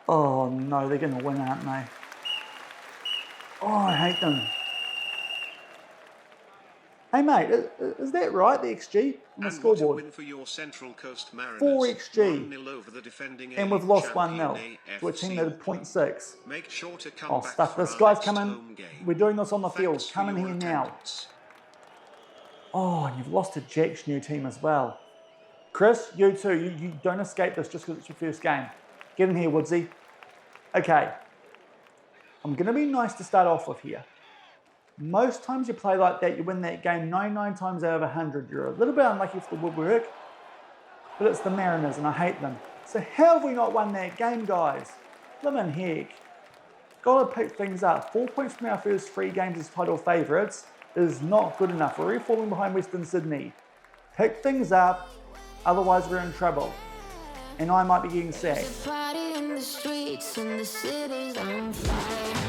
Oh no, they're going to win, aren't they? Oh, I hate them. Hey mate, is that right, the XG on the scoreboard? What a win for your Central Coast Mariners. 4 XG. 1-0 over the defending And we've lost 1-0 to a team that had 0.6. Make sure to come Oh, back stuff. for This our guy's next coming. home game. We're doing this on the field. Thanks Come in for here your now. attendance. Oh, and you've lost to Jack's new team as well. Chris, you too. You don't escape this just because it's your first game. Get in here, Woodsy. Okay. I'm going to be nice to start off with here. Most times you play like that, you win that game 99 times out of 100. You're a little bit unlucky for the woodwork, but it's the Mariners and I hate them. So how have we not won that game, guys? Living heck. Got to pick things up. 4 points from our first 3 games as title favourites is not good enough. We're already falling behind Western Sydney. Pick things up, otherwise we're in trouble. And I might be getting sacked. Party in the streets and the city's on fire.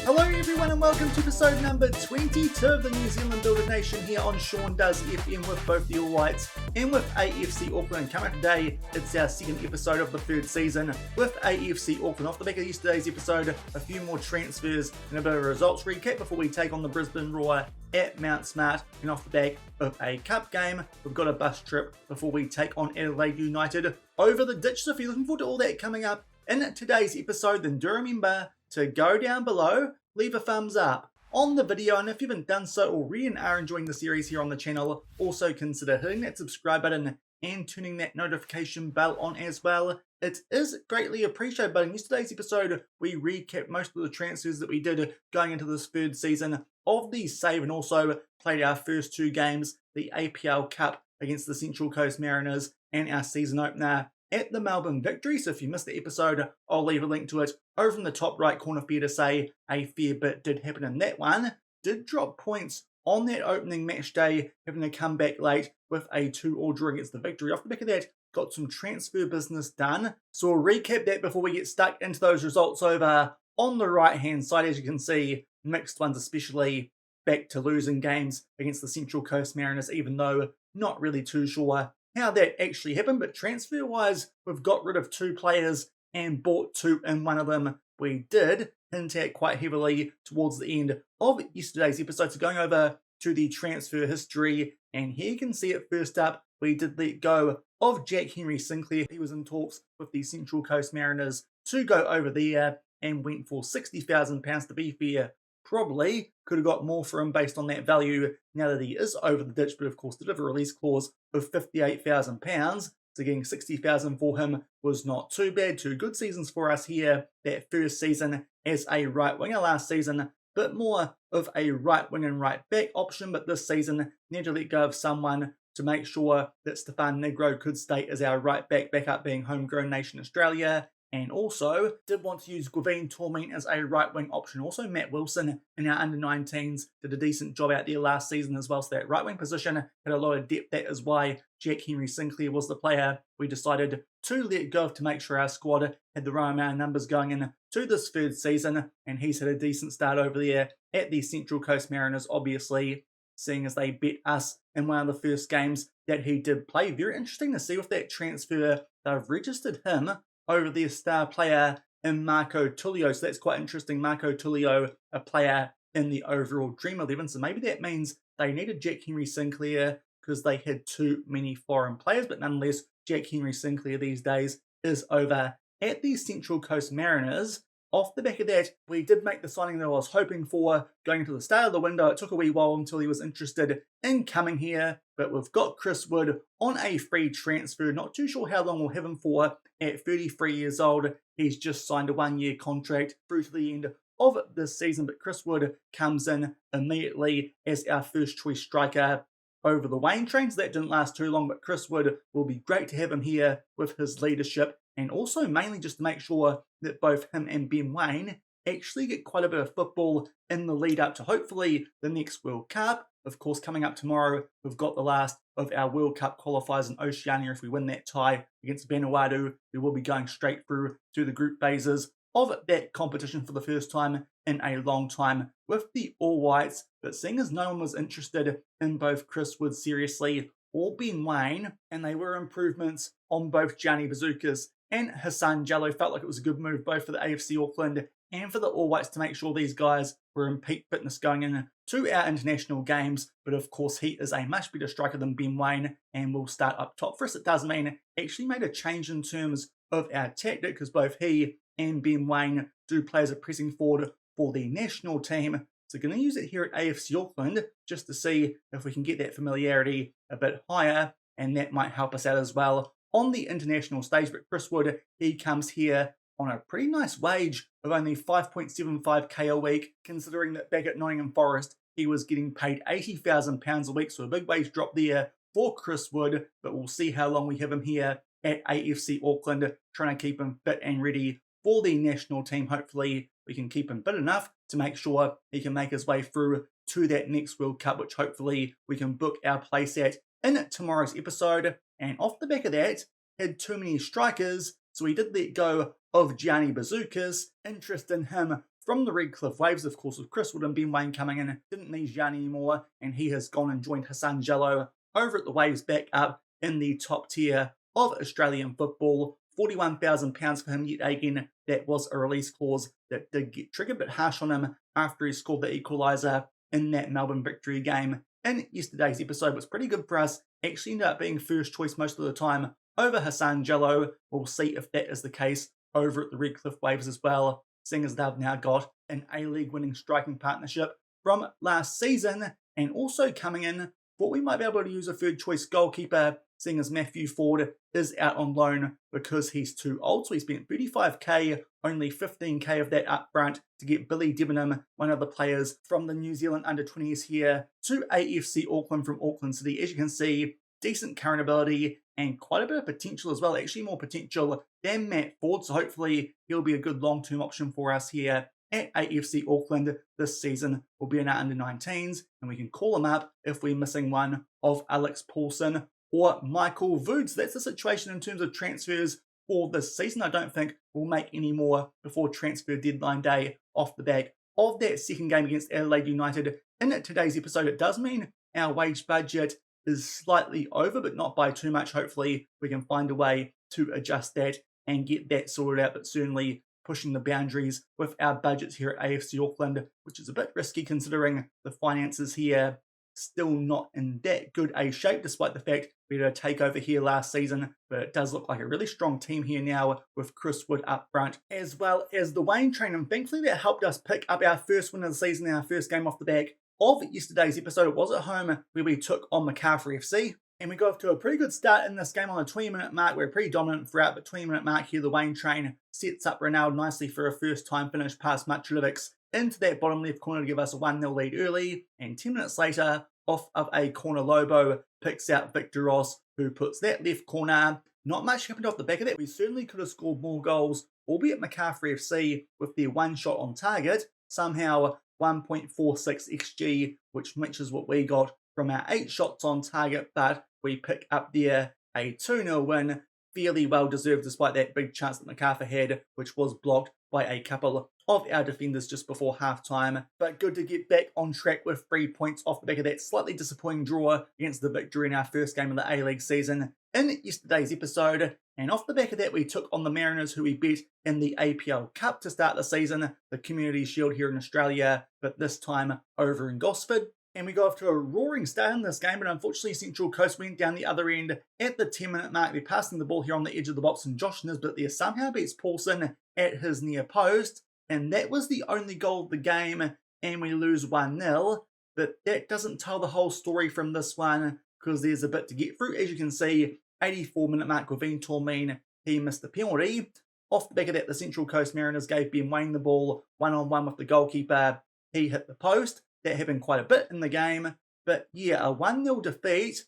Hello everyone and welcome to episode number 22 of the New Zealand Builder Nation here on Shaun Does FM with both the All Whites and with AFC Auckland. Coming up today, it's our second episode of the third season with AFC Auckland. Off the back of yesterday's episode, a few more transfers and a bit of a results recap before we take on the Brisbane Roar at Mount Smart. And off the back of a cup game, we've got a bus trip before we take on Adelaide United over the ditch. So if you're looking forward to all that coming up in today's episode, then do remember to go down below, leave a thumbs up on the video, and if you haven't done so already and are enjoying the series here on the channel, also consider hitting that subscribe button and turning that notification bell on as well. It is greatly appreciated. But in yesterday's episode, we recapped most of the transfers that we did going into this third season of the save, and also played our first 2 games, the APL Cup against the Central Coast Mariners and our season opener at the Melbourne Victory. So if you missed the episode, I'll leave a link to it over in the top right corner for you to say a fair bit did happen in that one. Did drop points on that opening match day, having to come back late with a 2-2 draw against the Victory. Off the back of that, got some transfer business done. So we'll recap that before we get stuck into those results over on the right-hand side. As you can see, mixed ones especially, back to losing games against the Central Coast Mariners, even though not really too sure how that actually happened. But transfer-wise, we've got rid of 2 players and bought 2 in one of them. We did hint at quite heavily towards the end of yesterday's episode. So going over to the transfer history, and here you can see it first up, we did let go of Jack Henry Sinclair. He was in talks with the Central Coast Mariners to go over there and went for £60,000. To be fair, probably could have got more for him based on that value now that he is over the ditch, but of course the did have a release clause of £58,000, so getting £60,000 for him was not too bad. 2 good seasons for us here. That first season as a right winger, last season bit more of a right wing and right back option, but this season need to let go of someone to make sure that Stefan Negro could stay as our right back, backup being homegrown nation Australia. And also did want to use Gavin Tormine as a right wing option. Also Matt Wilson in our under-19s did a decent job out there last season as well. So that right wing position had a lot of depth. That is why Jack Henry Sinclair was the player we decided to let go of to make sure our squad had the right amount of numbers going in to this third season. And he's had a decent start over there at the Central Coast Mariners, obviously, seeing as they bet us in one of the first games that he did play. Very interesting to see with that transfer. They've registered him over their star player in Marco Tullio. So that's quite interesting. Marco Tullio, a player in the overall Dream 11. So maybe that means they needed Jack Henry Sinclair because they had too many foreign players. But nonetheless, Jack Henry Sinclair these days is over at the Central Coast Mariners. Off the back of that, we did make the signing that I was hoping for going into the start of the window. It took a wee while until he was interested in coming here, but we've got Chris Wood on a free transfer. Not too sure how long we'll have him for. At 33 years old, he's just signed a 1-year contract through to the end of this season, but Chris Wood comes in immediately as our first choice striker over the Wayne train. So that didn't last too long, but Chris Wood will be great to have him here with his leadership, and also mainly just to make sure that both him and Ben Wayne actually get quite a bit of football in the lead up to hopefully the next World Cup. Of course, coming up tomorrow, we've got the last of our World Cup qualifiers in Oceania. If we win that tie against Vanuatu, we will be going straight through to the group phases of that competition for the first time in a long time with the All Whites. But seeing as no one was interested in both Chris Wood seriously or Ben Wayne, and they were improvements on both Gianni Bazookas and Hassan Jallow felt like it was a good move both for the AFC Auckland and for the All Whites to make sure these guys were in peak fitness going into our international games. But of course, he is a much better striker than Ben Waine and will start up top for us. It does mean actually made a change in terms of our tactic because both he and Ben Waine do play as a pressing forward for the national team. So going to use it here at AFC Auckland just to see if we can get that familiarity a bit higher, and that might help us out as well on the international stage. But Chris Wood, he comes here on a pretty nice wage of only 5.75k a week, considering that back at Nottingham Forest, he was getting paid £80,000 a week. So a big wage drop there for Chris Wood, but we'll see how long we have him here at AFC Auckland, trying to keep him fit and ready for the national team. Hopefully we can keep him fit enough to make sure he can make his way through to that next World Cup, which hopefully we can book our place at in tomorrow's episode. And off the back of that, had too many strikers, so we did let go of Gianni Bazookas. Interest in him from the Redcliffe Waves, of course, with Chris Wood and Ben Waine coming in. Didn't need Gianni anymore, and he has gone and joined Hassan Jallow over at the Waves, back up in the top tier of Australian football. £41,000 for him yet again. That was a release clause that did get triggered, but harsh on him after he scored the equaliser in that Melbourne victory game in yesterday's episode. Was pretty good for us. Actually ended up being first choice most of the time over Hassan Jallow. We'll see if that is the case over at the Redcliffe Waves as well, seeing as they've now got an A-League winning striking partnership from last season, and also coming in, thought we might be able to use a third choice goalkeeper, seeing as Matthew Ford is out on loan because he's too old. So he spent 35k, only 15k of that up front to get Billy Debenham, one of the players from the New Zealand under-20s here, to AFC Auckland from Auckland City. As you can see, decent current ability and quite a bit of potential as well, actually more potential than Matt Ford. So hopefully he'll be a good long-term option for us here at AFC Auckland this season. We'll be in our under-19s, and we can call him up if we're missing one of Alex Paulson or Michael Voods. That's the situation in terms of transfers for this season. I don't think we'll make any more before transfer deadline day off the back of that second game against Adelaide United. In today's episode, it does mean our wage budget is slightly over, but not by too much. Hopefully we can find a way to adjust that and get that sorted out, but certainly pushing the boundaries with our budgets here at AFC Auckland, which is a bit risky considering the finances here still not in that good a shape, despite the fact we had a takeover here last season. But it does look like a really strong team here now with Chris Wood up front, as well as the Waine train. And thankfully that helped us pick up our first win of the season, our first game off the back of yesterday's episode. It was at home where we took on Macarthur FC, and we got off to a pretty good start in this game on the 20-minute mark. We're pretty dominant throughout, but 20-minute mark here, the Waine train sets up Ronaldo nicely for a first-time finish past Machulovics into that bottom left corner to give us a 1-0 lead early, and 10 minutes later, off of a corner, Lobo picks out Victor Ross, who puts that left corner. Not much happened off the back of that. We certainly could have scored more goals, albeit Macarthur FC with their one shot on target, somehow 1.46 XG, which matches what we got from our 8 shots on target, but we pick up there a 2-0 win, fairly well deserved despite that big chance that Macarthur had, which was blocked by a couple of our defenders just before half-time. But good to get back on track with 3 points off the back of that slightly disappointing draw against the Victory in our first game of the A-League season in yesterday's episode. And off the back of that, we took on the Mariners, who we beat in the APL Cup to start the season, the Community Shield here in Australia, but this time over in Gosford. And we got off to a roaring start in this game, but unfortunately Central Coast went down the other end at the 10-minute mark. They're passing the ball here on the edge of the box, and Josh Nisbet there somehow beats Paulson at his near post. And that was the only goal of the game, and we lose 1-0. But that doesn't tell the whole story from this one, because there's a bit to get through. As you can see, 84-minute mark, Gavin Tormeen, he missed the penalty. Off the back of that, the Central Coast Mariners gave Ben Waine the ball one-on-one with the goalkeeper. He hit the post. That happened quite a bit in the game. But yeah, a 1-0 defeat.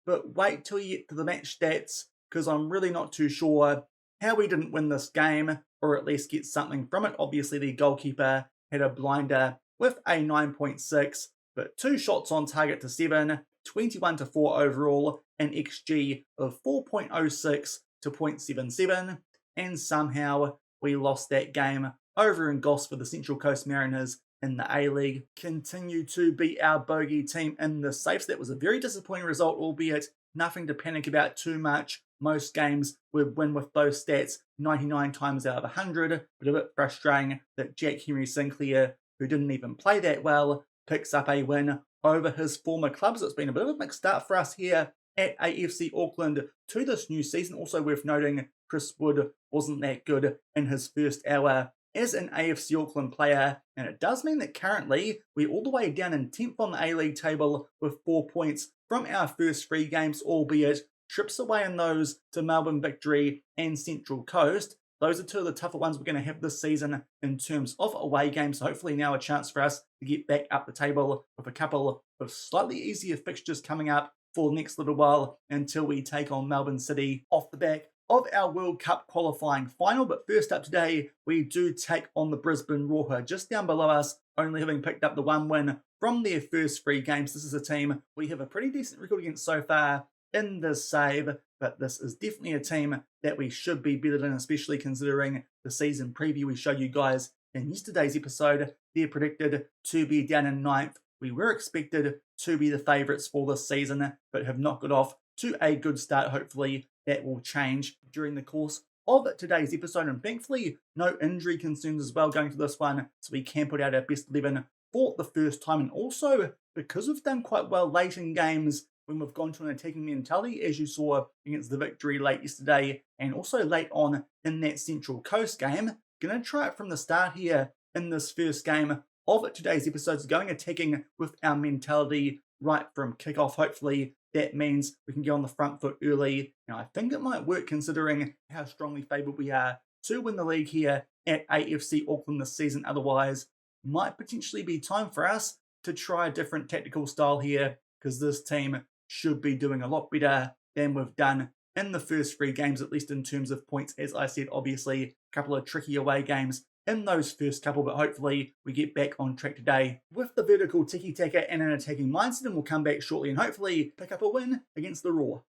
But wait till you get to the match stats, because I'm really not too sure how we didn't win this game, or at least get something from it. Obviously, the goalkeeper had a blinder with a 9.6, but 2 shots on target to 7, 21-4 overall, an XG of 4.06 to 0.77, and somehow we lost that game over in Goss for the Central Coast Mariners in the A-League. Continue to be our bogey team in the safes. That was a very disappointing result, albeit nothing to panic about too much. most games would win with those stats 99 times out of 100, but a bit frustrating that Jack Henry Sinclair, who didn't even play that well, picks up a win over his former clubs. It's been a bit of a mixed start for us here at AFC Auckland to this new season. Also worth noting, Chris Wood wasn't that good in his first hour as an AFC Auckland player, and it does mean that currently we're all the way down in 10th on the A-League table with 4 points from our first 3 games, albeit trips away in those to Melbourne Victory and Central Coast. Those are 2 of the tougher ones we're going to have this season in terms of away games. So hopefully now a chance for us to get back up the table with a couple of slightly easier fixtures coming up for the next little while until we take on Melbourne City off the back of our World Cup qualifying final. But first up today, we do take on the Brisbane Roar, just down below us, only having picked up the 1 win from their first 3 games. This is a team we have a pretty decent record against so far in this save, but this is definitely a team that we should be better than, especially considering the season preview we showed you guys in yesterday's episode. They're predicted to be down in 9th. We were expected to be the favourites for this season, but have not got off to a good start. Hopefully that will change during the course of today's episode, and thankfully no injury concerns as well going to this one, so we can put out our best 11 for the first time. And also, because we've done quite well late in games when we've gone to an attacking mentality, as you saw against the Victory late yesterday, and also late on in that Central Coast game, going to try it from the start here in this first game of today's episodes, going attacking with our mentality right from kickoff. Hopefully that means we can get on the front foot early. Now, I think it might work considering how strongly favoured we are to win the league here at AFC Auckland this season. Otherwise, might potentially be time for us to try a different tactical style here, because this team should be doing a lot better than we've done in the first 3 games, at least in terms of points. As I said, obviously a couple of tricky away games in those first couple, but hopefully we get back on track today with the vertical tiki-taka and an attacking mindset, and we'll come back shortly and hopefully pick up a win against the Roar.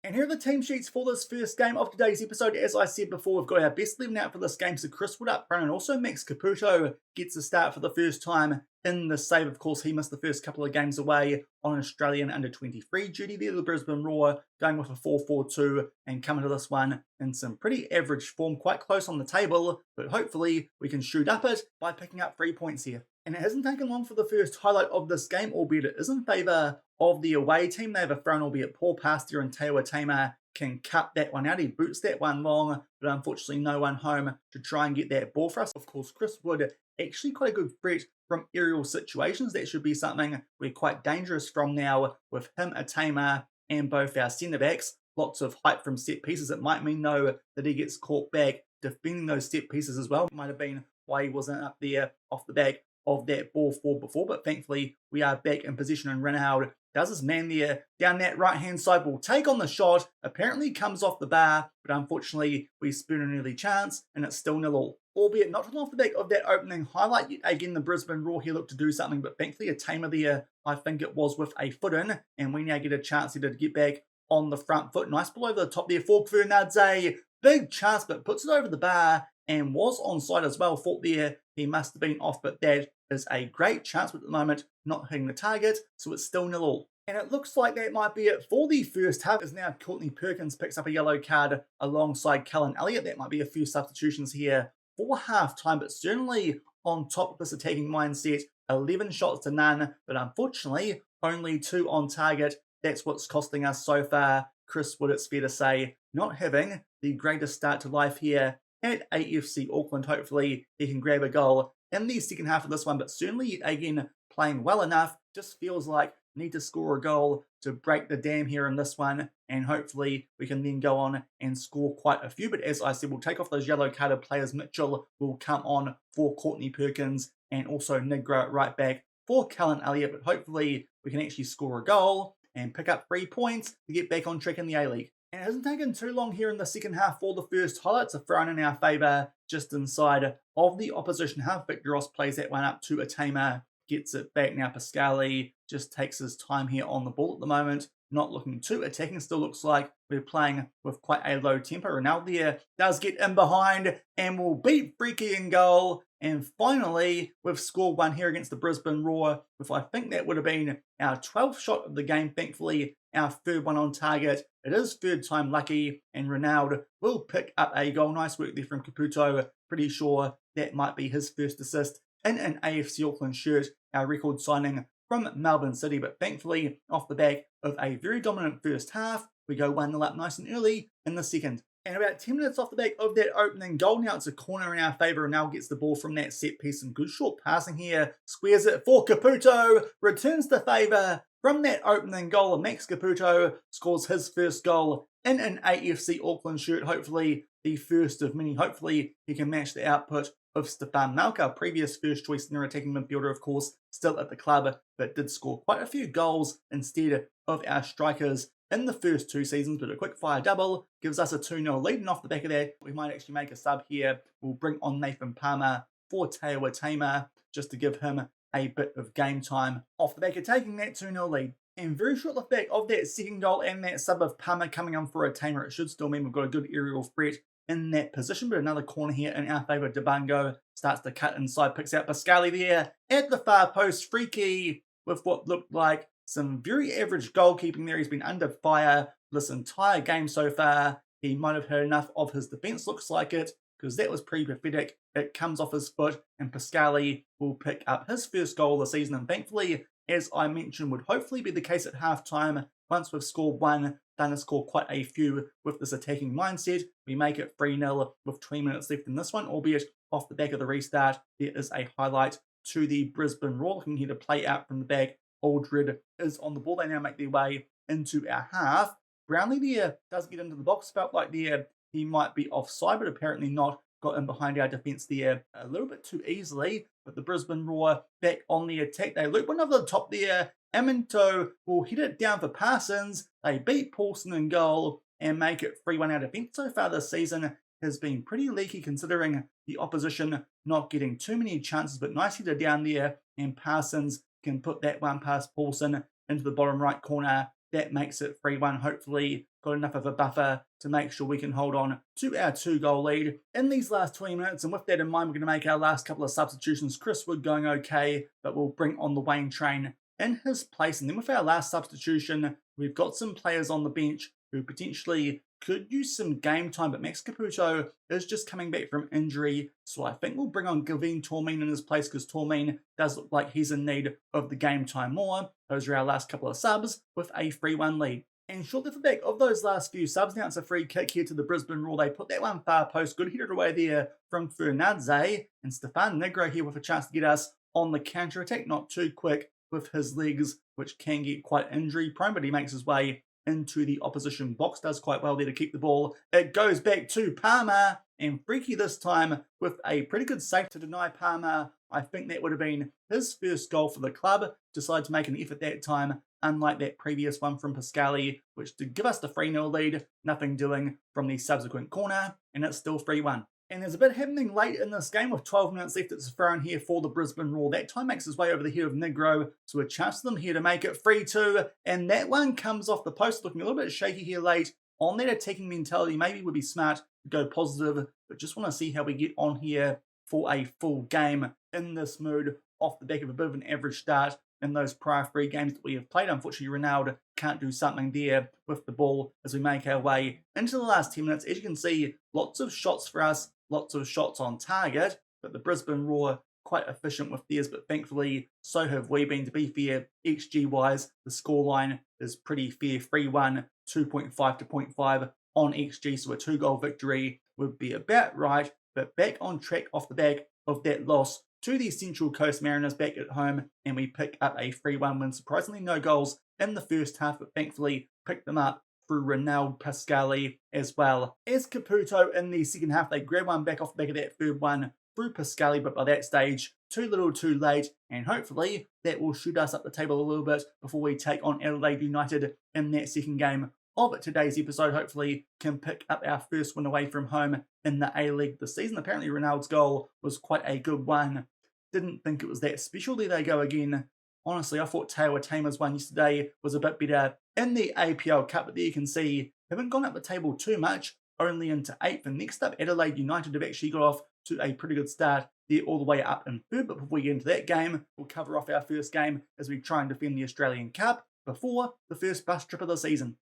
And here are the team sheets for this first game of today's episode. As I said before, we've got our best 11 out for this game, so Chris Wood up front, and also Max Caputo gets a start for the first time in the save. Of course, he missed the first couple of games away on Australian under-23 duty there. The Brisbane Roar going with a 4-4-2 and coming to this one in some pretty average form, quite close on the table, but hopefully we can shoot up it by picking up 3 points here. And it hasn't taken long for the first highlight of this game, albeit it is in favour of the away team. They have a thrown, albeit poor pass there, and Tewa Tamer can cut that one out. He boots that one long, but unfortunately no one home to try and get that ball for us. Of course, Chris Wood, actually quite a good threat from aerial situations. That should be something we're quite dangerous from now with him, a Tamer, and both our centre-backs. Lots of height from set pieces. It might mean, though, that he gets caught back defending those set pieces as well. It might have been why he wasn't up there off the back of that ball forward before, but thankfully we are back in position, and Renard does his man there down that right hand side, will take on the shot, apparently comes off the bar, but unfortunately we spoon an early chance and it's still 0-0. Albeit not off the back of that opening highlight yet again, the Brisbane Roar here looked to do something, but thankfully a Tamer there, I think it was, with a foot in, and we now get a chance here to get back on the front foot. Nice ball over the top there for Fernandez, big chance, but puts it over the bar and was onside as well. Thought there he must have been off, but that is a great chance, but at the moment not hitting the target, so it's still 0-0. And it looks like that might be it for the first half, as now Courtney Perkins picks up a yellow card alongside Cullen Elliott. That might be a few substitutions here for half-time, but certainly on top of this attacking mindset, 11 shots to none, but unfortunately only 2 on target. That's what's costing us so far. Chris Wood, it's fair to say, not having the greatest start to life here at AFC Auckland. Hopefully he can grab a goal in the second half of this one, but certainly again playing well enough. Just feels like need to score a goal to break the dam here in this one, and hopefully we can then go on and score quite a few. But as I said, we'll take off those yellow carded players. Mitchell will come on for Courtney Perkins, and also Negro at right back for Cullen Elliott. But hopefully we can actually score a goal and pick up 3 points to get back on track in the A-League. And it hasn't taken too long here in the second half for the first highlights. A thrown in our favour just inside of the opposition half. Victor Ross plays that one up to a Tamer, gets it back now. Pascali just takes his time here on the ball at the moment, not looking too attacking. Still looks like we're playing with quite a low tempo. Ronaldo there does get in behind and will beat Freaky in goal. And finally, we've scored one here against the Brisbane Roar, with I think that would have been our 12th shot of the game. Thankfully, our third one on target it is third time lucky, and Ronaldo will pick up a goal. Nice work there from Caputo. Pretty sure that might be his first assist in an AFC Auckland shirt, our record signing from Melbourne City. But thankfully, off the back of a very dominant first half, we go 1-0 up nice and early in the second. And about 10 minutes off the back of that opening goal, now it's a corner in our favour. Now gets the ball from that set piece and good short passing here. Squares it for Caputo, returns the favour from that opening goal. And Max Caputo scores his first goal in an AFC Auckland shirt. Hopefully the first of many. Hopefully he can match the output of Stefan Malka, previous first choice in their attacking midfielder, of course, still at the club, but did score quite a few goals instead of our strikers in the first 2 seasons. But a quick fire double gives us a 2-0 lead, and off the back of that, we might actually make a sub here. We'll bring on Nathan Palmer for Teo Atema, just to give him a bit of game time off the back of taking that 2-0 lead. And very short off the back of that second goal and that sub of Palmer coming on for Atema, it should still mean we've got a good aerial threat in that position. But another corner here in our favour. Debango starts to cut inside, picks out Pascali there at the far post. Freaky with what looked like some very average goalkeeping there. He's been under fire this entire game so far. He might have had enough of his defence, looks like it, because that was pretty pathetic. It comes off his foot, and Pascali will pick up his first goal of the season. And thankfully, as I mentioned, would hopefully be the case at half-time. Once we've scored one, done to score quite a few with this attacking mindset. We make it 3-0 with 20 minutes left in this one, albeit off the back of the restart. There is a highlight to the Brisbane Roar, looking here to play out from the back. Aldred is on the ball. They now make their way into our half. Brownlee there does get into the box. Felt like there he might be offside, but apparently not. Got in behind our defence there a little bit too easily. But the Brisbane Roar back on the attack. They loop one over the top there. Aminto will hit it down for Parsons. They beat Paulson in goal and make it 3-1. Our defence so far this season has been pretty leaky, considering the opposition not getting too many chances. But nice hitter down there, and Parsons can put that one past Paulson into the bottom right corner. That makes it 3-1. Hopefully got enough of a buffer to make sure we can hold on to our 2-goal lead in these last 20 minutes. And with that in mind, we're going to make our last couple of substitutions. Chris Wood going okay, but we'll bring on the Wayne Train in his place. And then with our last substitution, we've got some players on the bench who potentially could use some game time, but Max Caputo is just coming back from injury, so I think we'll bring on Gavin Tormeen in his place, because Tormeen does look like he's in need of the game time more. Those are our last couple of subs with a 3-1 lead. And shortly off the back of those last few subs, now it's a free kick here to the Brisbane Roar. They put that one far post, good headed away there from Fernandez, and Stefan Negro here with a chance to get us on the counter-attack. Not too quick with his legs, which can get quite injury prone, but he makes his way into the opposition box, does quite well there to keep the ball. It goes back to Palmer, and Freaky this time with a pretty good save to deny Palmer. I think that would have been his first goal for the club. Decided to make an effort that time, unlike that previous one from Pascali, which did give us the 3-0 lead. Nothing doing from the subsequent corner, and it's still 3-1. And there's a bit happening late in this game with 12 minutes left. It's thrown here for the Brisbane Roar. That time makes his way over the head of Negro, so a chance for them here to make it 3-2. And that one comes off the post, looking a little bit shaky here late. On that attacking mentality, maybe would be smart to go positive, but just want to see how we get on here for a full game in this mood, off the back of a bit of an average start in those prior 3 games that we have played. Unfortunately, Ronaldo can't do something there with the ball as we make our way into the last 10 minutes. As you can see, lots of shots for us, lots of shots on target, but the Brisbane Roar quite efficient with theirs, but thankfully so have we been. To be fair, XG-wise, the scoreline is pretty fair. 3-1, 2.5 to 0.5 on XG, so a 2-goal victory would be about right, but back on track off the back of that loss to the Central Coast Mariners back at home, and we pick up a 3-1 win. Surprisingly, no goals in the first half, but thankfully picked them up through Ronaldo Pascali as well as Caputo in the second half. They grab one back off the back of that third one through Pascali, but by that stage, too little too late, and hopefully that will shoot us up the table a little bit before we take on Adelaide United in that second game of today's episode. Hopefully can pick up our first win away from home in the A-League this season. Apparently Ronaldo's goal was quite a good one. Didn't think it was that special. There they go again. Honestly, I thought Teo Atema's one yesterday was a bit better in the APL Cup, but there you can see, haven't gone up the table too much, only into 8th. And next up, Adelaide United have actually got off to a pretty good start. They're all the way up in 3rd, but before we get into that game, we'll cover off our first game as we try and defend the Australian Cup before the first bus trip of the season.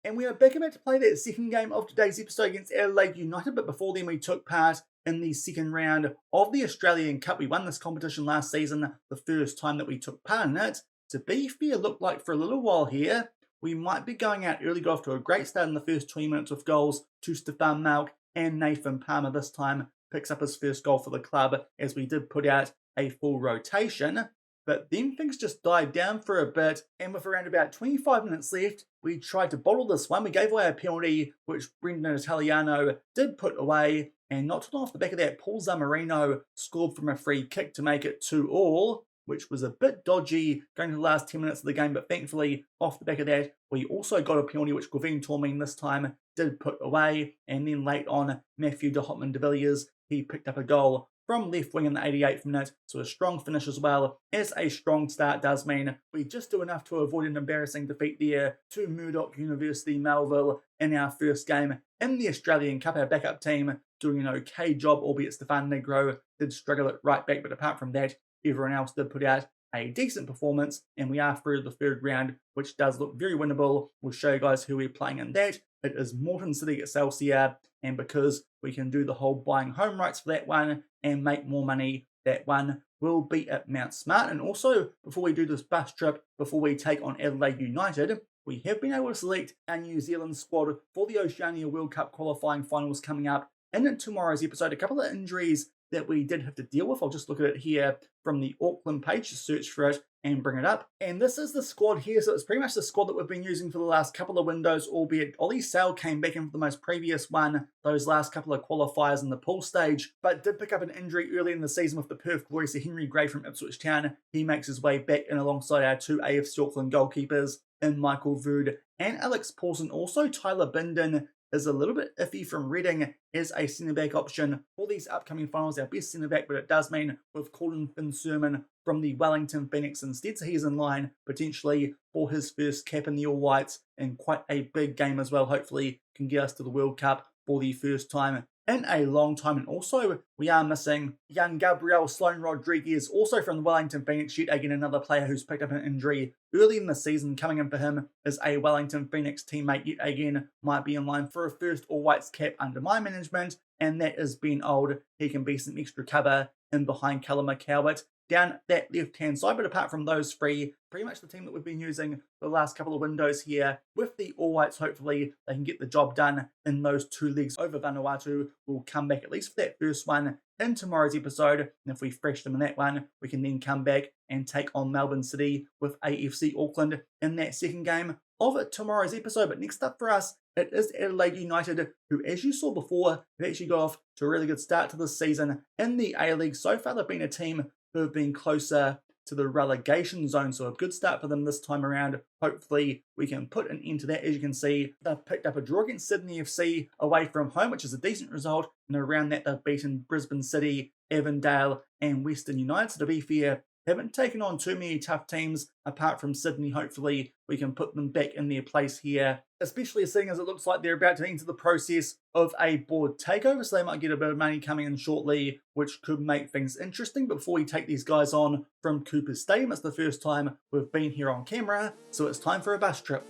And we are back about to play that second game of today's episode against Adelaide United, but before then we took part in the second round of the Australian Cup. We won this competition last season, the first time that we took part in it. To be fair, looked like for a little while here, we might be going out early, got off to a great start in the first 20 minutes with goals to Stefan Malk, and Nathan Palmer this time picks up his first goal for the club as we did put out a full rotation. But then things just died down for a bit, and with around about 25 minutes left, we tried to bottle this one. We gave away a penalty, which Brendan Italiano did put away, and not till off the back of that, Paul Zamorino scored from a free kick to make it 2-2, which was a bit dodgy going to the last 10 minutes of the game, but thankfully, off the back of that, we also got a penalty, which Gavin Tormine this time did put away, and then late on, Matthew de Hotman de Villiers, he picked up a goal from left wing in the 88th minute, so a strong finish as well, as a strong start does mean we just do enough to avoid an embarrassing defeat there to Murdoch University Melville in our first game in the Australian Cup. Our backup team doing an okay job, albeit Stefan Negro did struggle at right back, but apart from that, everyone else did put out a decent performance, and we are through the third round, which does look very winnable. We'll show you guys who we're playing in that. It is Moreton City Excelsior, and because we can do the whole buying home rights for that one and make more money, that one will be at Mount Smart. And also, before we do this bus trip, before we take on Adelaide United, we have been able to select our New Zealand squad for the Oceania World Cup qualifying finals coming up in tomorrow's episode. A couple of injuries that we did have to deal with. I'll just look at it here from the Auckland page, just search for it and bring it up. And this is the squad here, so it's pretty much the squad that we've been using for the last couple of windows, albeit Ollie Sale came back in for the most previous one, those last couple of qualifiers in the pool stage, but did pick up an injury early in the season with the Perth Glory, so Henry Gray from Ipswich Town, he makes his way back in alongside our two AFC Auckland goalkeepers in Michael Vood and Alex Paulson. Also, Tyler Bindon is a little bit iffy from Reading as a centre-back option for these upcoming finals, our best centre-back, but it does mean we've called in Finn Sermon from the Wellington Phoenix instead, so he's in line potentially for his first cap in the All Whites, and quite a big game as well. Hopefully can get us to the World Cup for the first time in a long time. And also, we are missing young Gabriel Sloan Rodriguez, also from the Wellington Phoenix, yet again another player who's picked up an injury early in the season. Coming in for him is a Wellington Phoenix teammate, yet again might be in line for a first All Whites cap under my management, and that is Ben Old. He can be some extra cover in behind Callum McCowart down that left-hand side. But apart from those three, pretty much the team that we've been using for the last couple of windows here. With the All Whites, hopefully they can get the job done in those two legs over Vanuatu. We'll come back at least for that first one in tomorrow's episode, and if we fresh them in that one, we can then come back and take on Melbourne City with AFC Auckland in that second game of tomorrow's episode. But next up for us, it is Adelaide United, who, as you saw before, have actually got off to a really good start to this season in the A-League. So far, they've been a team who have been closer to the relegation zone, so a good start for them this time around. Hopefully we can put an end to that. As you can see, they've picked up a draw against Sydney FC away from home, which is a decent result, and around that they've beaten Brisbane City, Avondale and Western United. So to be fair, haven't taken on too many tough teams apart from Sydney. Hopefully we can put them back in their place here, especially seeing as it looks like they're about to enter the process of a board takeover, so they might get a bit of money coming in shortly, which could make things interesting. But before we take these guys on from Cooper Stadium, it's the first time we've been here on camera, so it's time for a bus trip.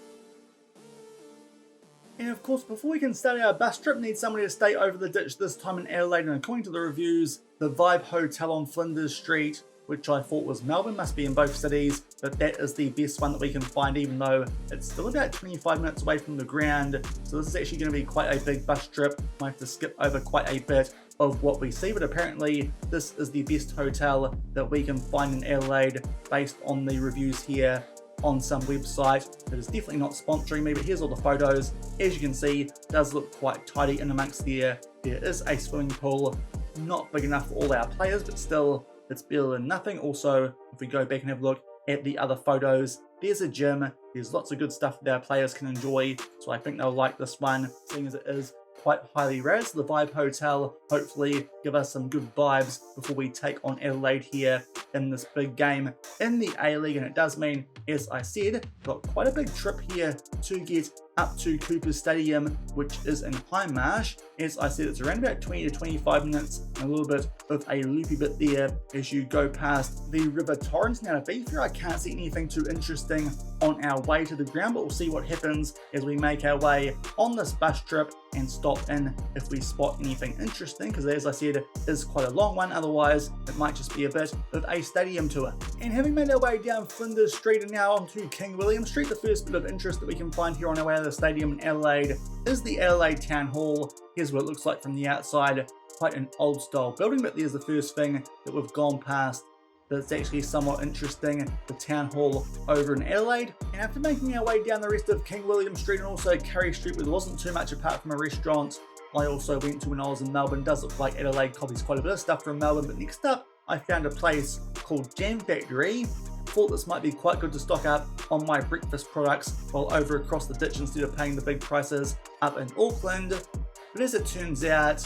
And of course, before we can start our bus trip, need somebody to stay over the ditch, this time in Adelaide. And according to the reviews, the Vibe Hotel on Flinders Street, which I thought was Melbourne, must be in both cities, but that is the best one that we can find, even though it's still about 25 minutes away from the ground. So this is actually going to be quite a big bus trip. Might have to skip over quite a bit of what we see, but apparently this is the best hotel that we can find in Adelaide based on the reviews here on some website. It is definitely not sponsoring me, but here's all the photos. As you can see, it does look quite tidy in amongst there. There is a swimming pool, not big enough for all our players, but still it's better than nothing. Also, if we go back and have a look at the other photos, there's a gym, there's lots of good stuff that our players can enjoy, so I think they'll like this one, seeing as it is quite highly rated. So the Vibe Hotel hopefully give us some good vibes before we take on Adelaide here in this big game in the A-League. And it does mean, as I said, got quite a big trip here to get up to Cooper Stadium, which is in Highmarsh. As I said, it's around about 20 to 25 minutes, and a little bit of a loopy bit there as you go past the River Torrens. Now, to be fair, I can't see anything too interesting on our way to the ground, but we'll see what happens as we make our way on this bus trip and stop in if we spot anything interesting, because as I said, it is quite a long one. Otherwise, it might just be a bit of a stadium tour. And having made our way down Flinders Street and now onto King William Street, the first bit of interest that we can find here on our way to the stadium in Adelaide is the Adelaide Town Hall. Here's what it looks like from the outside. Quite an old style building, but there's the first thing that we've gone past that's actually somewhat interesting, the Town Hall over in Adelaide. And after making our way down the rest of King William Street and also Curry Street, where there wasn't too much apart from a restaurant I also went to when I was in Melbourne. Does look like Adelaide copies quite a bit of stuff from Melbourne, but next up I found a place called Jam Factory. Thought this might be quite good to stock up on my breakfast products while over across the ditch instead of paying the big prices up in Auckland. But as it turns out,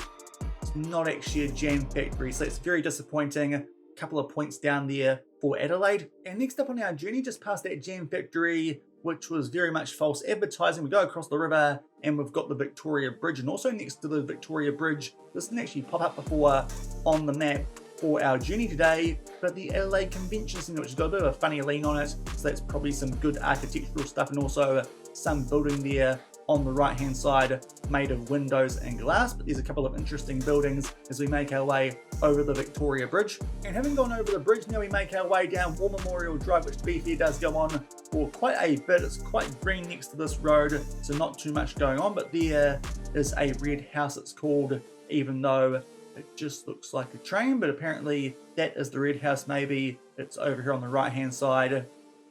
it's not actually a jam factory, so it's very disappointing. A couple of points down there for Adelaide. And next up on our journey, just past that jam factory, which was very much false advertising, we go across the river and we've got the Victoria Bridge. And also next to the Victoria Bridge, this didn't actually pop up before on the map for our journey today, but the Adelaide Convention Centre, which has got a bit of a funny lean on it, so that's probably some good architectural stuff, and also some building there on the right hand side made of windows and glass. But there's a couple of interesting buildings as we make our way over the Victoria Bridge. And having gone over the bridge, now we make our way down War Memorial Drive, which to be fair does go on for quite a bit. It's quite green next to this road, so not too much going on, but there is a red house, it's called, even though it just looks like a train, but apparently that is the red house. Maybe it's over here on the right hand side,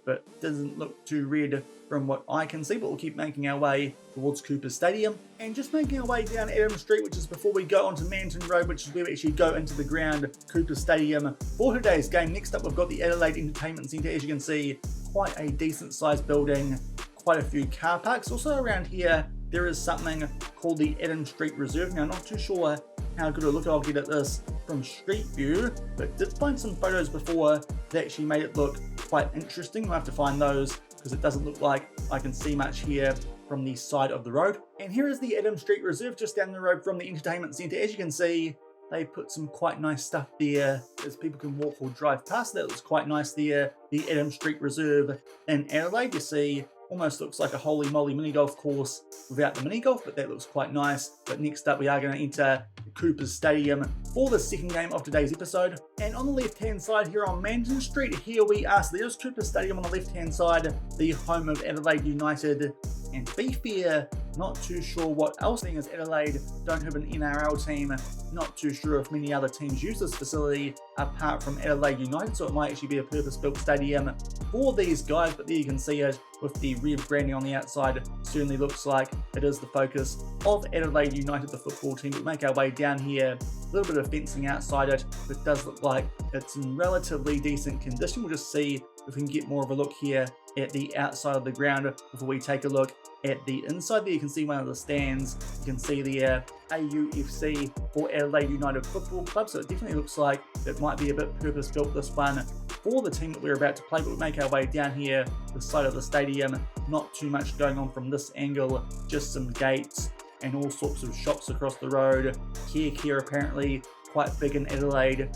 but doesn't look too red from what I can see. But we'll keep making our way towards Cooper Stadium and just making our way down Adam Street, which is before we go onto Manton Road, which is where we actually go into the ground, Cooper Stadium, for today's game. Next up, we've got the Adelaide Entertainment Centre. As you can see, quite a decent sized building, quite a few car parks. Also around here, there is something called the Adam Street Reserve. Now, not too sure how good a look I'll get at this from street view, but did find some photos before that actually made it look quite interesting. We'll have to find those because it doesn't look like I can see much here from the side of the road. And here is the Adam Street Reserve just down the road from the entertainment centre. As you can see, they put some quite nice stuff there as people can walk or drive past. That looks quite nice there. The Adam Street Reserve in Adelaide, you see, almost looks like a holy moly mini golf course without the mini golf, but that looks quite nice. But next up, we are going to enter Cooper's Stadium for the second game of today's episode. And on the left hand side here on Manton Street, here we are. So there's Cooper Stadium on the left hand side, the home of Adelaide United. And to be fair, not too sure what else, seeing as Adelaide don't have an NRL team. Not too sure if many other teams use this facility apart from Adelaide United, so it might actually be a purpose-built stadium for these guys. But there you can see it with the red branding on the outside. Certainly looks like it is the focus of Adelaide United, the football team. We'll make our way down here. A little bit of fencing outside it, but it does look like it's in relatively decent condition. We'll just see if we can get more of a look here at the outside of the ground before we take a look at the inside. There you can see one of the stands. You can see the AUFC for Adelaide United Football Club, so it definitely looks like it might be a bit purpose built, this one, for the team that we're about to play. But we'll make our way down here, the side of the stadium. Not too much going on from this angle, just some gates and all sorts of shops across the road. Care apparently quite big in Adelaide.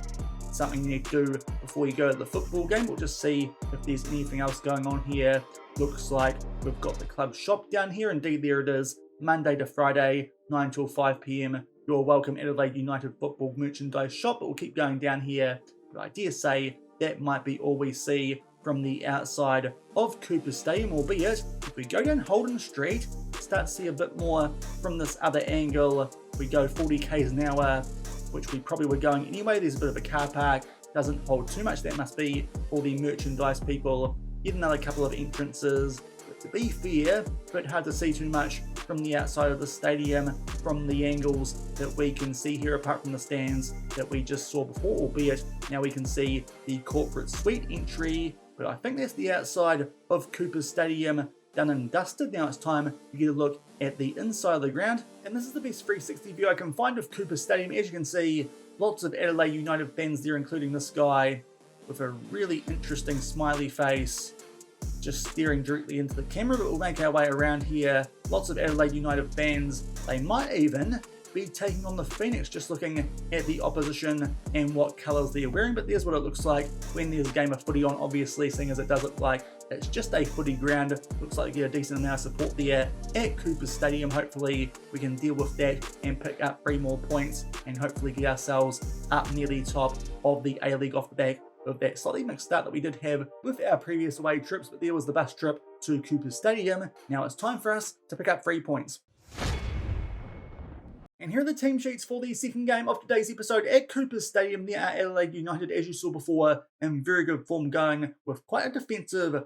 Something you need to do before you go to the football game. We'll just see if there's anything else going on here. Looks like we've got the club shop down here. Indeed, there it is. Monday to Friday, 9 till 5 p.m. Your welcome Adelaide United football merchandise shop. But we'll keep going down here. But I dare say that might be all we see from the outside of Cooper Stadium, albeit if we go down Holden Street, start to see a bit more from this other angle. We go 40 k's an hour, which we probably were going anyway. There's a bit of a car park, doesn't hold too much. That must be all the merchandise people. Yet another couple of entrances. But to be fair, a bit hard to see too much from the outside of the stadium from the angles that we can see here, apart from the stands that we just saw before, albeit now we can see the corporate suite entry. But I think that's the outside of Cooper Stadium done and dusted. Now it's time to get a look at the inside of the ground. And this is the best 360 view I can find of Cooper Stadium. As you can see, lots of Adelaide United fans there, including this guy with a really interesting smiley face. just staring directly into the camera, but we'll make our way around here. Lots of Adelaide United fans. They might even be taking on the Phoenix, just looking at the opposition and what colours they're wearing. But there's what it looks like when there's a game of footy on, obviously, seeing as it does look like it's just a footy ground. Looks like you get a decent amount of support there at Cooper's Stadium. Hopefully we can deal with that and pick up 3 more points and hopefully get ourselves up near the top of the A-League off the back of that slightly mixed start that we did have with our previous away trips. But there was the bus trip to Cooper's Stadium. Now it's time for us to pick up 3 points. And here are the team sheets for the second game of today's episode at Cooper's Stadium. There are Adelaide United, as you saw before, in very good form, going with quite a defensive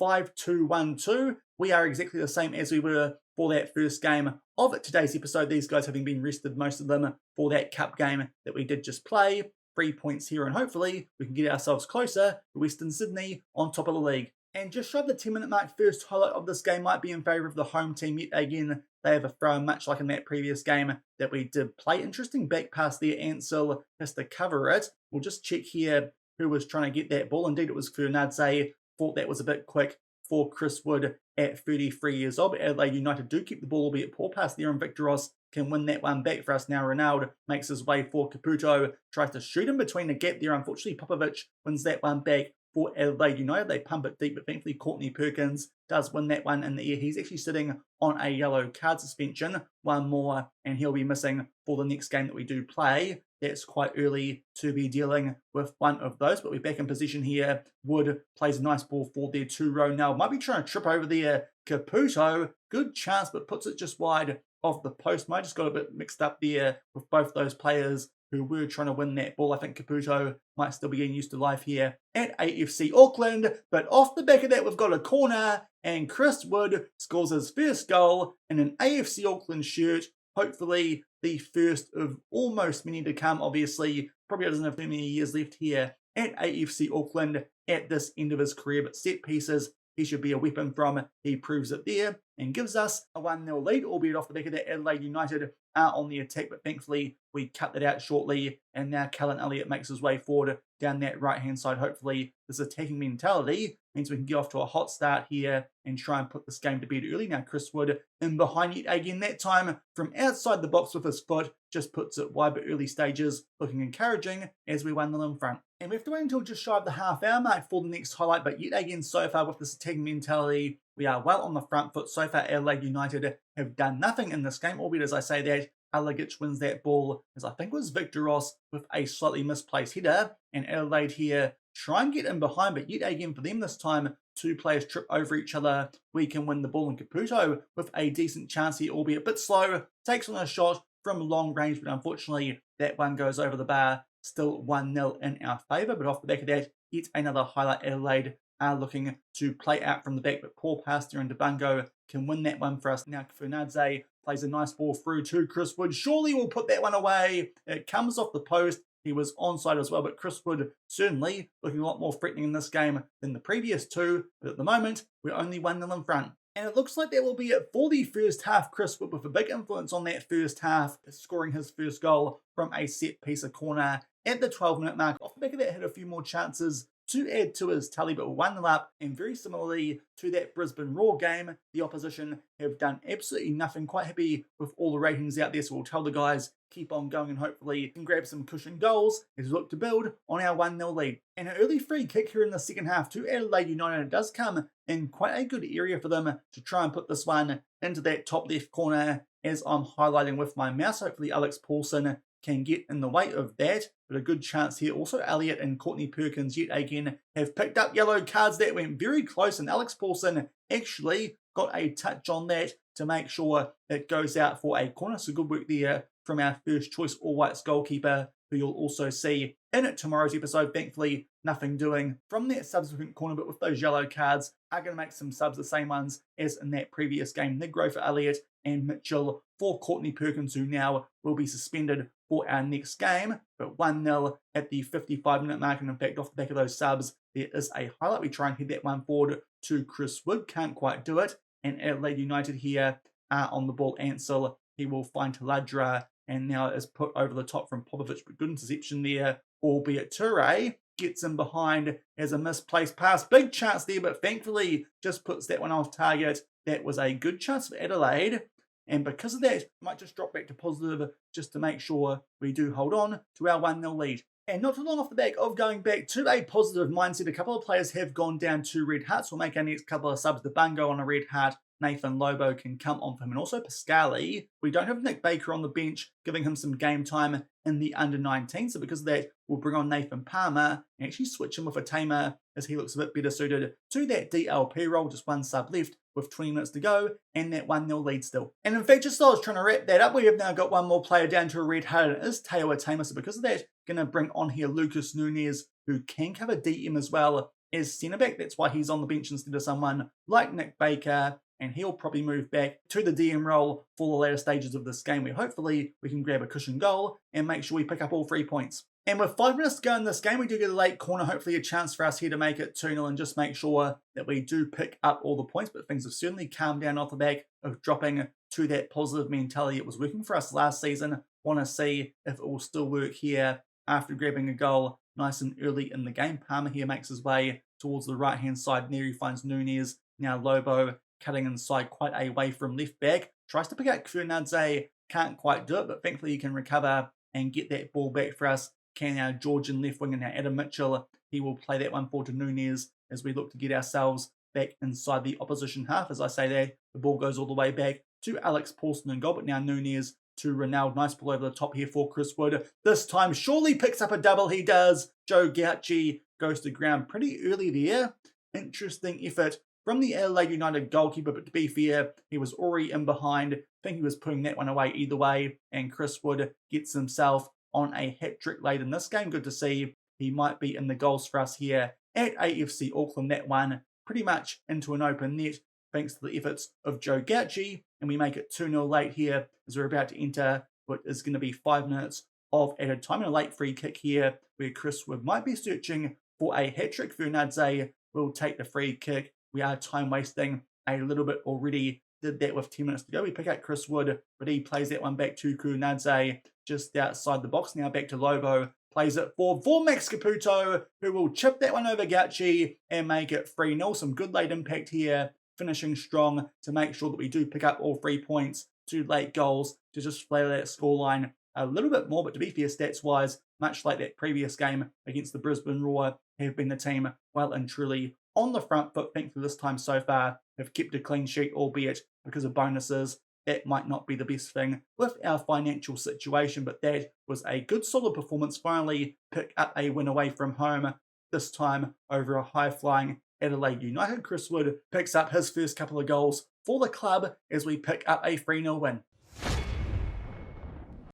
5-2-1-2. We are exactly the same as we were for that first game of today's episode. These guys having been rested, most of them, for that cup game that we did just play. 3 points here, and hopefully we can get ourselves closer to Western Sydney on top of the league. And just shy of the 10-minute mark, first highlight of this game might be in favour of the home team yet again. They have a throw, much like in that previous game that we did play. Interesting back pass there. Ansel has to cover it. We'll just check here who was trying to get that ball. Indeed, it was Fernandez. Thought that was a bit quick for Chris Wood at 33 years old. But Adelaide United do keep the ball, albeit poor pass there, and Victoros can win that one back for us. Now Ronaldo makes his way for Caputo, tries to shoot him between the gap there. Unfortunately, Popovic wins that one back for Adelaide United. They pump it deep, but thankfully Courtney Perkins does win that one in the air. He's actually sitting on a yellow card suspension. One more, and he'll be missing for the next game that we do play. That's quite early to be dealing with one of those, but we're back in position here. Wood plays a nice ball for their 2-row now. Might be trying to trip over there. Caputo, good chance, but puts it just wide of the post. Might just got a bit mixed up there with both those players who were trying to win that ball. I think Caputo might still be getting used to life here at AFC Auckland. But off the back of that, we've got a corner, and Chris Wood scores his first goal in an AFC Auckland shirt. Hopefully the first of almost many to come. Obviously, probably doesn't have too many years left here at AFC Auckland at this end of his career. But set pieces, he should be a weapon from. He proves it there and gives us a 1-0 lead, albeit off the back of that. Adelaide United are on the attack, but thankfully we cut that out shortly, and now Callan Elliott makes his way forward down that right-hand side. Hopefully this attacking mentality means we can get off to a hot start here and try and put this game to bed early. Now Chris Wood in behind yet again, that time from outside the box with his foot, just puts it wide, but early stages looking encouraging as we 1-0 in front. And we have to wait until just shy of the half-hour mark for the next highlight, but yet again so far with this attacking mentality, we are well on the front foot. So far, Adelaide United have done nothing in this game, albeit as I say that, Alagic wins that ball, as I think it was Victoros with a slightly misplaced header, and Adelaide here try and get in behind, but yet again for them this time, 2 players trip over each other. We can win the ball, and Caputo with a decent chance here, albeit a bit slow, takes on a shot from long range, but unfortunately that one goes over the bar. Still 1-0 in our favour, but off the back of that, yet another highlight. Adelaide are looking to play out from the back, but poor pass there, and Debungo can win that one for us. Now Fernandez plays a nice ball through to Chris Wood. Surely we'll put that one away. It comes off the post. He was onside as well, but Chris Wood certainly looking a lot more threatening in this game than the previous 2. But at the moment, we're only 1-0 in front. And it looks like that will be it for the first half. Chris Wood with a big influence on that first half, scoring his first goal from a set piece, of corner at the 12-minute mark. Off the back of that, had a few more chances to add to his tally, but 1-0 up. And very similarly to that Brisbane Roar game, the opposition have done absolutely nothing. Quite happy with all the ratings out there, so we'll tell the guys keep on going and hopefully can grab some cushion goals as we look to build on our 1-0 lead. And an early free kick here in the second half to Adelaide United does come in quite a good area for them to try and put this one into that top left corner, as I'm highlighting with my mouse. Hopefully Alex Paulson can get in the way of that, but a good chance here. Also Elliott and Courtney Perkins yet again have picked up yellow cards that went very close, and Alex Paulson actually got a touch on that to make sure it goes out for a corner. So good work there from our first choice All Whites goalkeeper, who you'll also see in tomorrow's episode. Thankfully, nothing doing from that subsequent corner, but with those yellow cards, are going to make some subs, the same ones as in that previous game. Negro for Elliott and Mitchell for Courtney Perkins, who now will be suspended for our next game. But 1-0 at the 55-minute mark, and in fact, off the back of those subs, there is a highlight. We try and head that one forward to Chris Wood, can't quite do it, and Adelaide United here are on the ball. Ansel, he will find Taladra, and now is put over the top from Popovic, but good interception there, albeit Toure gets in behind as a misplaced pass. Big chance there, but thankfully just puts that one off target. That was a good chance for Adelaide. And because of that, might just drop back to positive just to make sure we do hold on to our 1-0 lead. And not too long off the back of going back to a positive mindset, a couple of players have gone down to red hearts. We'll make our next couple of subs. The Bungo on a red heart. Nathan Lobo can come on for him. And also Pascali. We don't have Nick Baker on the bench, giving him some game time in the under-19. So because of that, we'll bring on Nathan Palmer and actually switch him with a Tamer as he looks a bit better suited to that DLP role. Just one sub left with 20 minutes to go and that 1-0 lead still. And in fact, just as I was trying to wrap that up, we have now got one more player down to a red heart, and it is Teo Tamer. So because of that, going to bring on here Lucas Nunez, who can cover DM as well as centre back. That's why he's on the bench instead of someone like Nick Baker. And he'll probably move back to the DM role for the later stages of this game, where hopefully we can grab a cushion goal and make sure we pick up all 3 points. And with 5 minutes to go in this game, we do get a late corner, hopefully a chance for us here to make it 2-0 and just make sure that we do pick up all the points. But things have certainly calmed down off the back of dropping to that positive mentality. It was working for us last season. Want to see if it will still work here after grabbing a goal nice and early in the game. Palmer here makes his way towards the right-hand side. There he finds Nunez. Now Lobo cutting inside quite a way from left back. Tries to pick out Kurnadze, can't quite do it, but thankfully he can recover and get that ball back for us. Can our Georgian left winger now, Adam Mitchell, he will play that one forward to Nunez as we look to get ourselves back inside the opposition half. As I say that, the ball goes all the way back to Alex Paulson in goal, but now Nunez to Ronaldo. Nice ball over the top here for Chris Wood. This time surely picks up a double, he does. Joe Gauci goes to ground pretty early there. Interesting effort from the Adelaide United goalkeeper, but to be fair, he was already in behind. I think he was putting that one away either way, and Chris Wood gets himself on a hat-trick late in this game. Good to see. He might be in the goals for us here at AFC Auckland. That one pretty much into an open net thanks to the efforts of Joe Gauci, and we make it 2-0 late here as we're about to enter what is going to be 5 minutes of added time, and a late free kick here where Chris Wood might be searching for a hat-trick. Kurnadze will take the free kick. We are time wasting a little bit already. Did that with 10 minutes to go. We pick out Chris Wood, but he plays that one back to Kurnadze just outside the box. Now back to Lobo. Plays it for Max Caputo, who will chip that one over Gauci and make it 3-0. Some good late impact here. Finishing strong to make sure that we do pick up all 3 points. 2 late goals to just flare that scoreline a little bit more. But to be fair, stats-wise, much like that previous game against the Brisbane Roar, have been the team well and truly on the front foot. Thankfully this time so far have kept a clean sheet, albeit because of bonuses. That might not be the best thing with our financial situation, but that was a good solid performance. Finally pick up a win away from home, this time over a high-flying Adelaide United. Chris Wood picks up his first couple of goals for the club as we pick up a 3-0 win.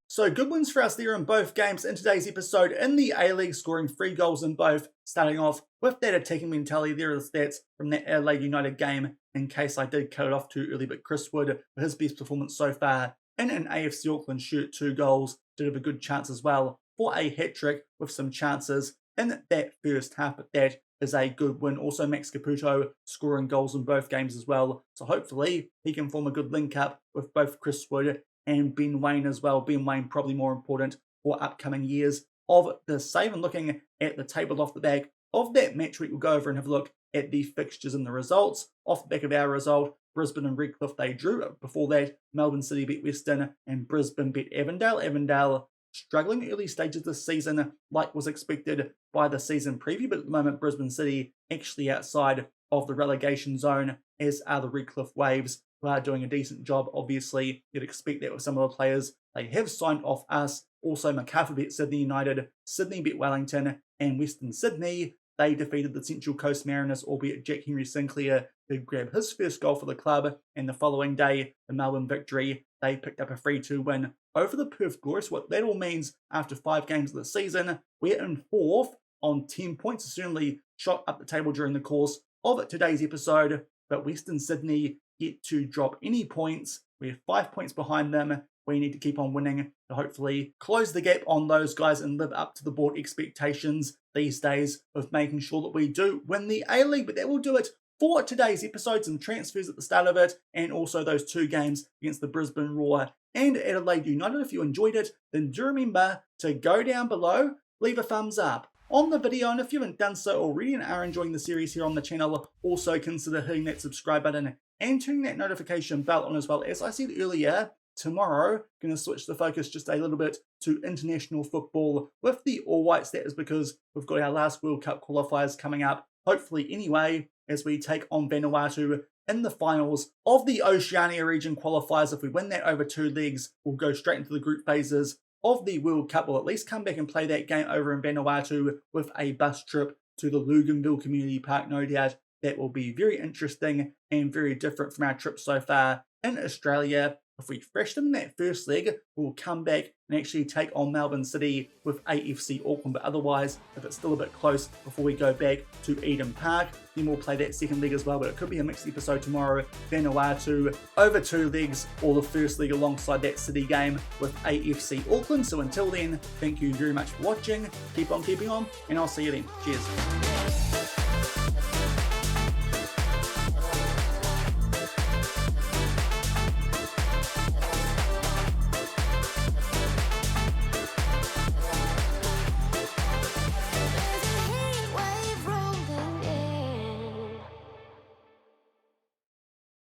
So good wins for us there in both games in today's episode in the A-League, scoring 3 goals in both, starting off with that attacking mentality. There are the stats from that Adelaide United game in case I did cut it off too early, but Chris Wood, for his best performance so far in an AFC Auckland shirt, 2 goals, did have a good chance as well for a hat-trick with some chances in that first half, but that is a good win. Also Max Caputo scoring goals in both games as well, so hopefully he can form a good link-up with both Chris Wood and Ben Waine as well. Ben Waine probably more important for upcoming years of the save. And looking at the table off the back of that match week, we'll go over and have a look at the fixtures and the results. Off the back of our result, Brisbane and Redcliffe, they drew. Before that, Melbourne City beat Western and Brisbane beat Avondale. Avondale struggling early stages this season like was expected by the season preview, but at the moment Brisbane City actually outside of the relegation zone, as are the Redcliffe Waves, who are doing a decent job. Obviously, you'd expect that with some of the players they have signed off us. Also, Macarthur beat Sydney United, Sydney beat Wellington, and Western Sydney, they defeated the Central Coast Mariners, albeit Jack Henry Sinclair did grab his first goal for the club, and the following day, the Melbourne Victory, they picked up a 3-2 win over the Perth Glory. So what that all means, after 5 games of the season, we're in 4th on 10 points. Certainly shot up the table during the course of today's episode, but Western Sydney yet to drop any points. We're 5 points behind them. We need to keep on winning to hopefully close the gap on those guys and live up to the board expectations these days of making sure that we do win the A-League. But that will do it for today's episode. Some transfers at the start of it, and also those 2 games against the Brisbane Roar and Adelaide United. If you enjoyed it, then do remember to go down below, leave a thumbs up, on the video, and if you haven't done so already and are enjoying the series here on the channel, also consider hitting that subscribe button and turning that notification bell on as well. As I said earlier, tomorrow, going to switch the focus just a little bit to international football with the All Whites. That is because we've got our last World Cup qualifiers coming up, hopefully anyway, as we take on Vanuatu in the finals of the Oceania region qualifiers. If we win that over 2 legs, we'll go straight into the group phases of the World Cup. We'll at least come back and play that game over in Vanuatu with a bus trip to the Luganville Community Park, no doubt. That will be very interesting and very different from our trip so far in Australia. If we thrash them in that first leg, we'll come back and actually take on Melbourne City with AFC Auckland. But otherwise, if it's still a bit close before we go back to Eden Park, then we'll play that second leg as well. But it could be a mixed episode tomorrow. Vanuatu over 2 legs, or the first leg alongside that City game with AFC Auckland. So until then, thank you very much for watching. Keep on keeping on, and I'll see you then. Cheers.